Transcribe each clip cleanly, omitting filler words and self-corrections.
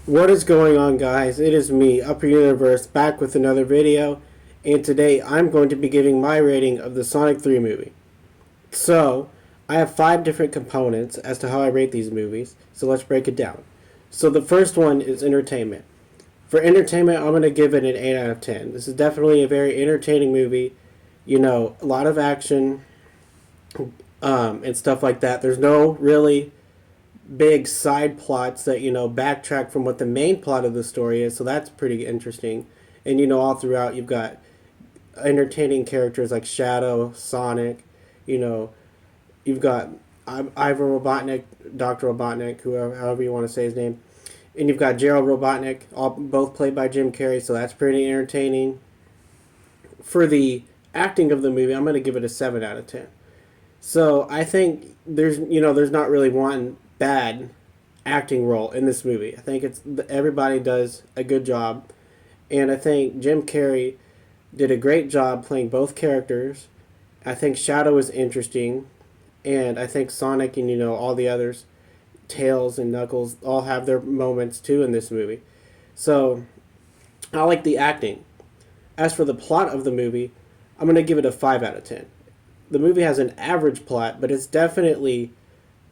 What is going on, guys? It is me, Upper Universe, back with another video, and today I'm going to be giving my rating of the Sonic 3 movie. So, I have 5 different components as to how I rate these movies, so let's break it down. So the first one is entertainment. For entertainment, I'm going to give it an 8 out of 10. This is definitely a very entertaining movie. You know, a lot of action and stuff like that. There's no really big side plots that backtrack from what the main plot of the story is, so that's pretty interesting. And all throughout you've got entertaining characters like Shadow, Sonic. you know you've got Ivor Robotnik, Dr. Robotnik, whoever, however you want to say his name, and you've got Gerald Robotnik, all both played by Jim Carrey, so that's pretty entertaining. For the acting of the movie, I'm going to give it a 7 out of 10. So I think there's not really one bad acting role in this movie. I think it's everybody does a good job, and I think Jim Carrey did a great job playing both characters. I think Shadow is interesting, and I think Sonic and all the others, Tails and Knuckles, all have their moments too in this movie. So I like the acting. As for the plot of the movie, I'm going to give it a 5 out of 10. The movie has an average plot, but it's definitely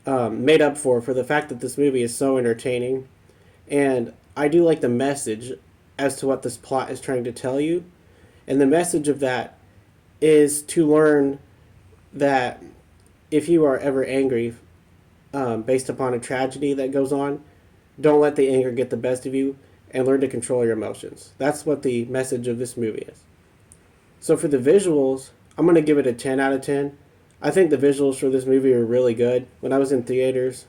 made up for the fact that this movie is so entertaining. And I do like the message as to what this plot is trying to tell you. And the message of that is to learn that if you are ever angry based upon a tragedy that goes on, don't let the anger get the best of you and learn to control your emotions. That's what the message of this movie is. So for the visuals, I'm going to give it a 10 out of 10. I think the visuals for this movie are really good. When I was in theaters,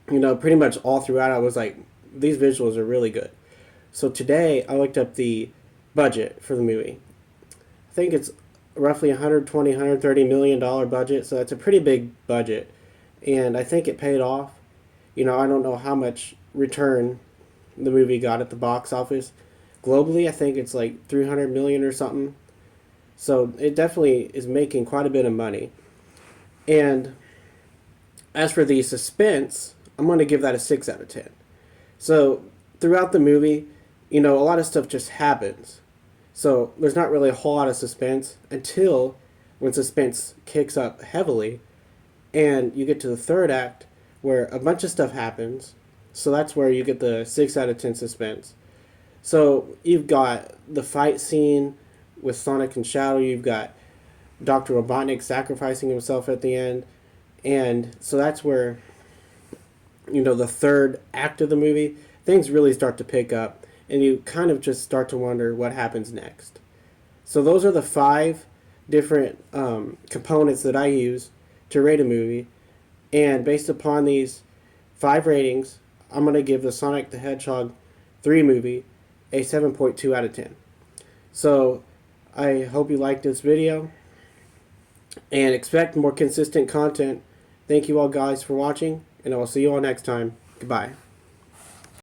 pretty much all throughout, I was like, these visuals are really good. So today, I looked up the budget for the movie. I think it's roughly $120–130 million budget, so that's a pretty big budget. And I think it paid off. I don't know how much return the movie got at the box office. Globally, I think it's like 300 million or something. So it definitely is making quite a bit of money. And as for the suspense, I'm going to give that a 6 out of 10. So throughout the movie, a lot of stuff just happens. So there's not really a whole lot of suspense until when suspense kicks up heavily and you get to the third act where a bunch of stuff happens. So that's where you get the 6 out of 10 suspense. So you've got the fight scene with Sonic and Shadow. You've got Dr. Robotnik sacrificing himself at the end. And so that's where, the third act of the movie, things really start to pick up. And you kind of just start to wonder what happens next. So those are the 5 different components that I use to rate a movie. And based upon these 5 ratings, I'm going to give the Sonic the Hedgehog 3 movie a 7.2 out of 10. So I hope you liked this video and expect more consistent content. Thank you all guys for watching, and I will see you all next time. Goodbye.